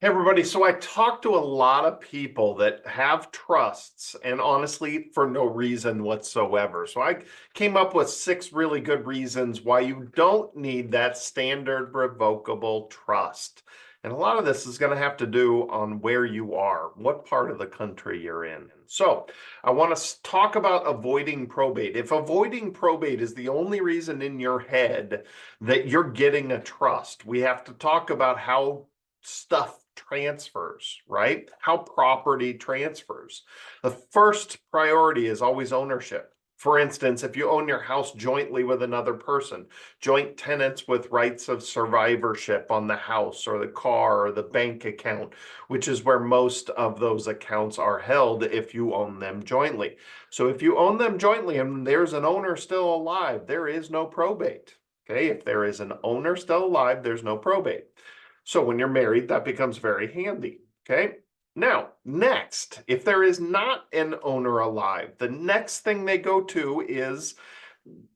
Hey everybody, so I talk to a lot of people that have trusts and honestly for no reason whatsoever. So I came up with 6 really good reasons why you don't need that standard revocable trust. And a lot of this is going to have to do on where you are, what part of the country you're in. So I want to talk about avoiding probate. If avoiding probate is the only reason in your head that you're getting a trust, we have to talk about how stuff transfers, right? How property transfers. The first priority is always ownership. For instance, if you own your house jointly with another person, joint tenants with rights of survivorship on the house or the car or the bank account, which is where most of those accounts are held if you own them jointly. So if you own them jointly and there's an owner still alive, there is no probate. Okay, if there is an owner still alive, there's no probate. So when you're married, that becomes very handy, okay? Now, next, if there is not an owner alive, the next thing they go to is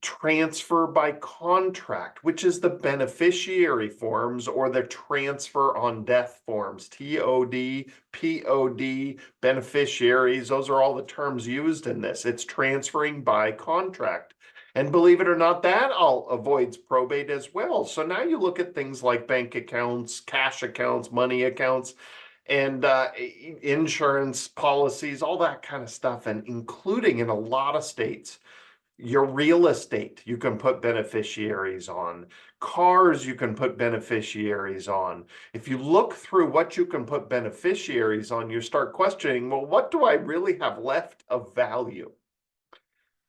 transfer by contract, which is the beneficiary forms or the transfer on death forms, TOD, POD, beneficiaries. Those are all the terms used in this. It's transferring by contract. And believe it or not, that all avoids probate as well. So now you look at things like bank accounts, cash accounts, money accounts, and insurance policies, all that kind of stuff, and including in a lot of states, your real estate, you can put beneficiaries on. Cars, you can put beneficiaries on. If you look through what you can put beneficiaries on, you start questioning, well, what do I really have left of value?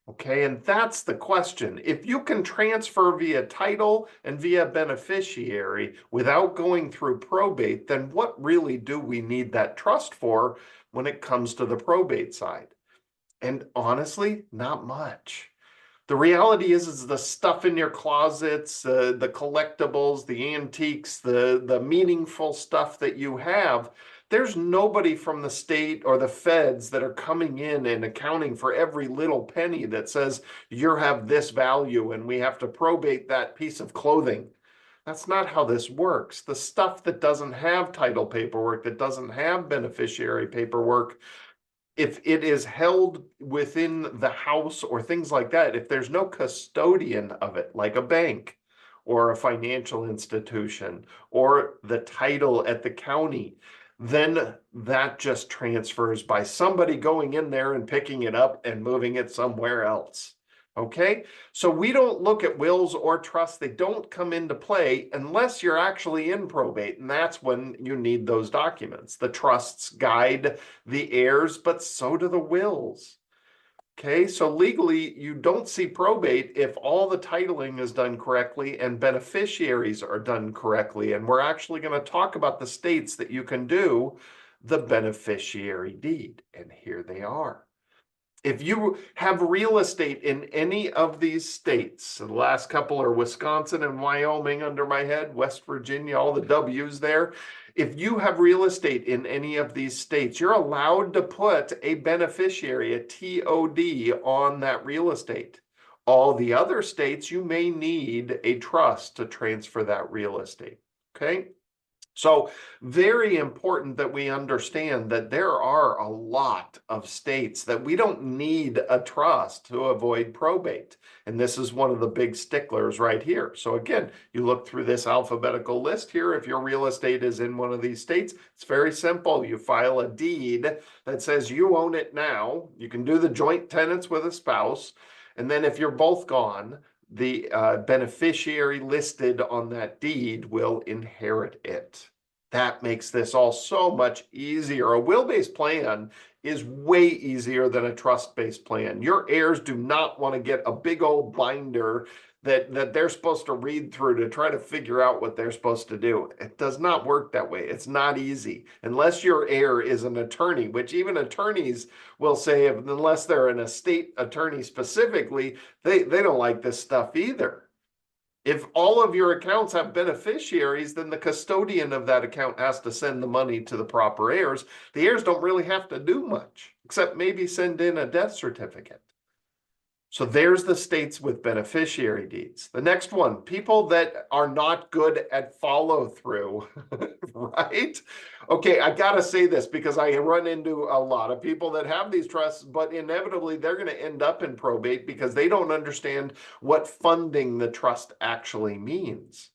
Okay, and that's the question. If you can transfer via title and via beneficiary without going through probate, then what really do we need that trust for when it comes to the probate side? And honestly, not much. The reality is the stuff in your closets, the collectibles, the antiques, the meaningful stuff that you have. There's nobody from the state or the feds that are coming in and accounting for every little penny that says you have this value and we have to probate that piece of clothing. That's not how this works. The stuff that doesn't have title paperwork, that doesn't have beneficiary paperwork, if it is held within the house or things like that, if there's no custodian of it, like a bank or a financial institution or the title at the county, then that just transfers by somebody going in there and picking it up and moving it somewhere else. Okay, so we don't look at wills or trusts. They don't come into play unless you're actually in probate, and that's when you need those documents. The trusts guide the heirs, but so do the wills. Okay, so legally, you don't see probate if all the titling is done correctly and beneficiaries are done correctly. And we're actually going to talk about the states that you can do the beneficiary deed, and here they are. If you have real estate in any of these states, the last couple are Wisconsin and Wyoming under my head, West Virginia, all the W's there. If you have real estate in any of these states, you're allowed to put a beneficiary, a TOD, on that real estate. All the other states, you may need a trust to transfer that real estate, okay? So very important that we understand that there are a lot of states that we don't need a trust to avoid probate. And this is one of the big sticklers right here. So again, you look through this alphabetical list here. If your real estate is in one of these states, it's very simple. You file a deed that says you own it now. You can do the joint tenants with a spouse. And then if you're both gone, the beneficiary listed on that deed will inherit it. That makes this all so much easier. A will-based plan is way easier than a trust-based plan. Your heirs do not want to get a big old binder that they're supposed to read through to try to figure out what they're supposed to do. It does not work that way. It's not easy. Unless your heir is an attorney, which even attorneys will say, unless they're an estate attorney specifically, they don't like this stuff either. If all of your accounts have beneficiaries, then the custodian of that account has to send the money to the proper heirs. The heirs don't really have to do much, except maybe send in a death certificate. So there's the states with beneficiary deeds. The next one, people that are not good at follow through, right? Okay, I gotta say this because I run into a lot of people that have these trusts, but inevitably they're going to end up in probate because they don't understand what funding the trust actually means.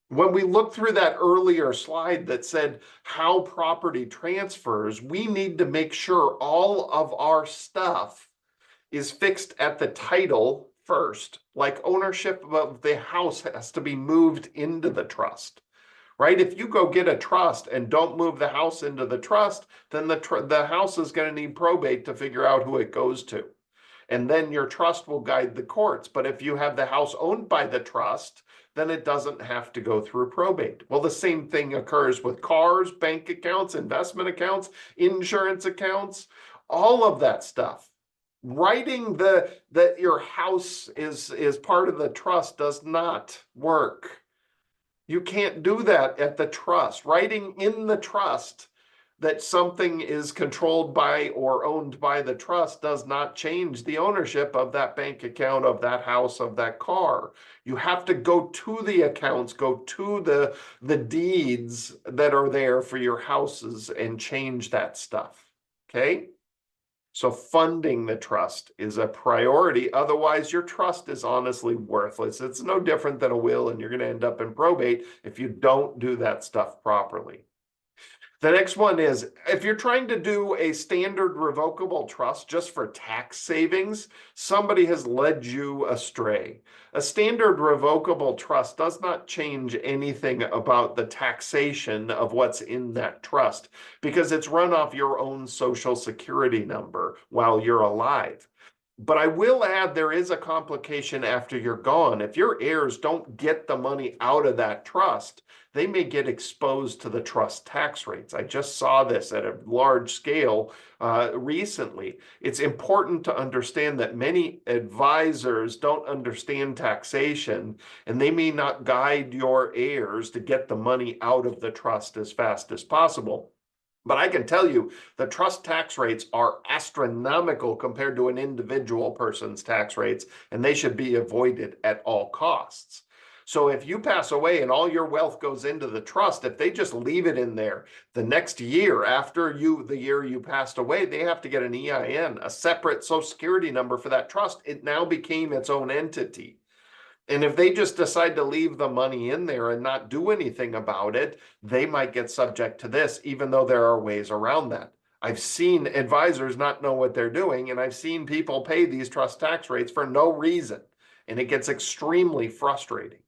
When we look through that earlier slide that said how property transfers, we need to make sure all of our stuff is fixed at the title first. Like ownership of the house has to be moved into the trust, right? If you go get a trust and don't move the house into the trust, then the house is going to need probate to figure out who it goes to. And then your trust will guide the courts. But if you have the house owned by the trust, then it doesn't have to go through probate. Well, the same thing occurs with cars, bank accounts, investment accounts, insurance accounts, all of that stuff. Writing that your house is part of the trust does not work. You can't do that at the trust. Writing in the trust that something is controlled by or owned by the trust does not change the ownership of that bank account, of that house, of that car. You have to go to the accounts, go to the deeds that are there for your houses and change that stuff. Okay? So funding the trust is a priority. Otherwise, your trust is honestly worthless. It's no different than a will, and you're going to end up in probate if you don't do that stuff properly. The next one is, if you're trying to do a standard revocable trust just for tax savings, somebody has led you astray. A standard revocable trust does not change anything about the taxation of what's in that trust because it's run off your own social security number while you're alive. But I will add there is a complication after you're gone. If your heirs don't get the money out of that trust, they may get exposed to the trust tax rates. I just saw this at a large scale recently. It's important to understand that many advisors don't understand taxation, and they may not guide your heirs to get the money out of the trust as fast as possible. But I can tell you the trust tax rates are astronomical compared to an individual person's tax rates, and they should be avoided at all costs. So if you pass away and all your wealth goes into the trust, if they just leave it in there the next year after the year you passed away, they have to get an EIN, a separate Social Security number for that trust. It now became its own entity. And if they just decide to leave the money in there and not do anything about it, they might get subject to this, even though there are ways around that. I've seen advisors not know what they're doing, and I've seen people pay these trust tax rates for no reason, and it gets extremely frustrating.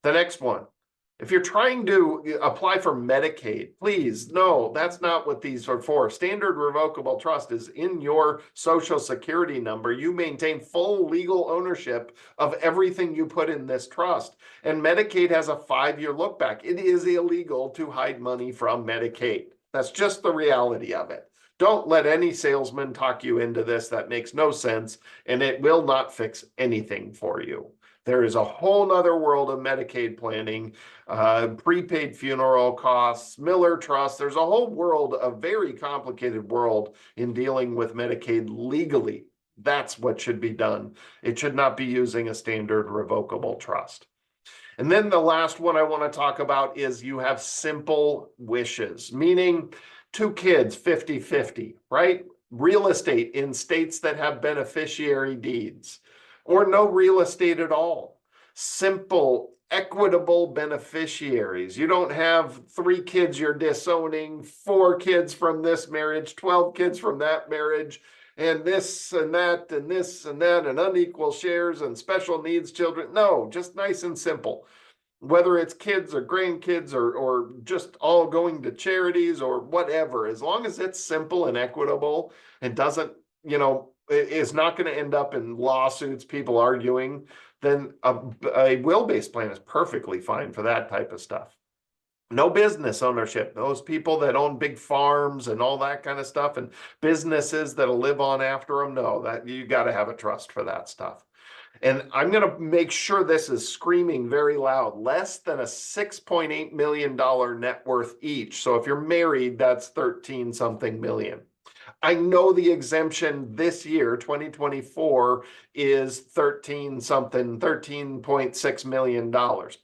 The next one. If you're trying to apply for Medicaid, please, no, that's not what these are for. Standard revocable trust is in your Social Security number. You maintain full legal ownership of everything you put in this trust. And Medicaid has a 5-year look back. It is illegal to hide money from Medicaid. That's just the reality of it. Don't let any salesman talk you into this. That makes no sense, and it will not fix anything for you. There is a whole nother world of Medicaid planning, prepaid funeral costs, Miller Trust. There's a whole world, a very complicated world in dealing with Medicaid legally. That's what should be done. It should not be using a standard revocable trust. And then the last one I want to talk about is you have simple wishes, meaning 2 kids, 50-50, right? Real estate in states that have beneficiary deeds, or no real estate at all. Simple, equitable beneficiaries. You don't have 3 kids you're disowning, 4 kids from this marriage, 12 kids from that marriage, and this and that and this and that, and unequal shares and special needs children. No, just nice and simple. Whether it's kids or grandkids or just all going to charities or whatever, as long as it's simple and equitable and doesn't, is not going to end up in lawsuits, people arguing, then a will-based plan is perfectly fine for that type of stuff. No business ownership. Those people that own big farms and all that kind of stuff and businesses that'll live on after them, no, that you got to have a trust for that stuff. And I'm going to make sure this is screaming very loud, less than a $6.8 million net worth each. So if you're married, that's 13 something million. I know the exemption this year, 2024, is $13.6 million.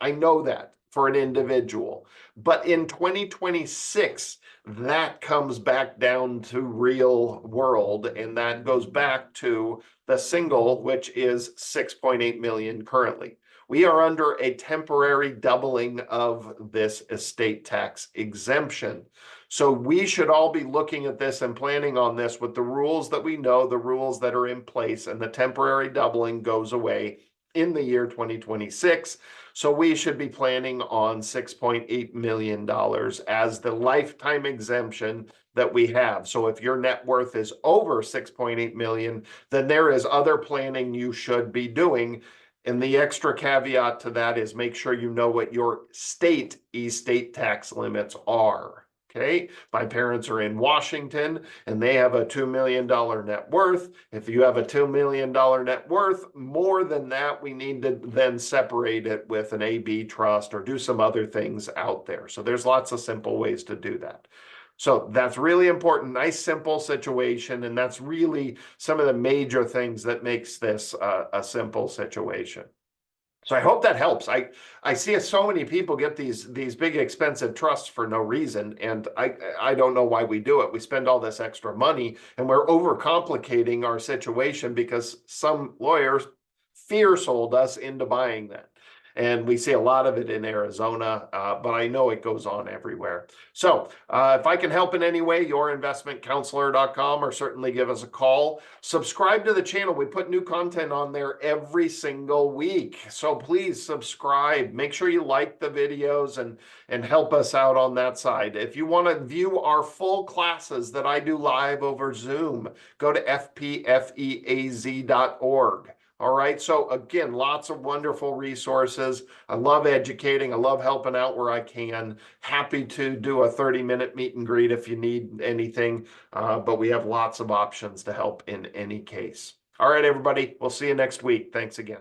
I know that for an individual. But in 2026, that comes back down to real world, and that goes back to the single, which is 6.8 million currently. We are under a temporary doubling of this estate tax exemption. So we should all be looking at this and planning on this with the rules that we know, the rules that are in place, and the temporary doubling goes away in the year 2026. So we should be planning on $6.8 million as the lifetime exemption that we have. So if your net worth is over 6.8 million, then there is other planning you should be doing. And the extra caveat to that is make sure you know what your state estate tax limits are. Okay, my parents are in Washington and they have a $2 million net worth. If you have a $2 million net worth, more than that, we need to then separate it with an AB trust or do some other things out there. So there's lots of simple ways to do that. So that's really important, nice, simple situation. And that's really some of the major things that makes this a simple situation. So I hope that helps. I see so many people get these big expensive trusts for no reason, and I don't know why we do it. We spend all this extra money and we're overcomplicating our situation because some lawyers fear sold us into buying that. And we see a lot of it in Arizona, but I know it goes on everywhere. So if I can help in any way, yourinvestmentcounselor.com, or certainly give us a call. Subscribe to the channel. We put new content on there every single week. So please subscribe. Make sure you like the videos and help us out on that side. If you want to view our full classes that I do live over Zoom, go to fpfeaz.org. All right. So again, lots of wonderful resources. I love educating. I love helping out where I can. Happy to do a 30-minute meet and greet if you need anything. But we have lots of options to help in any case. All right, everybody. We'll see you next week. Thanks again.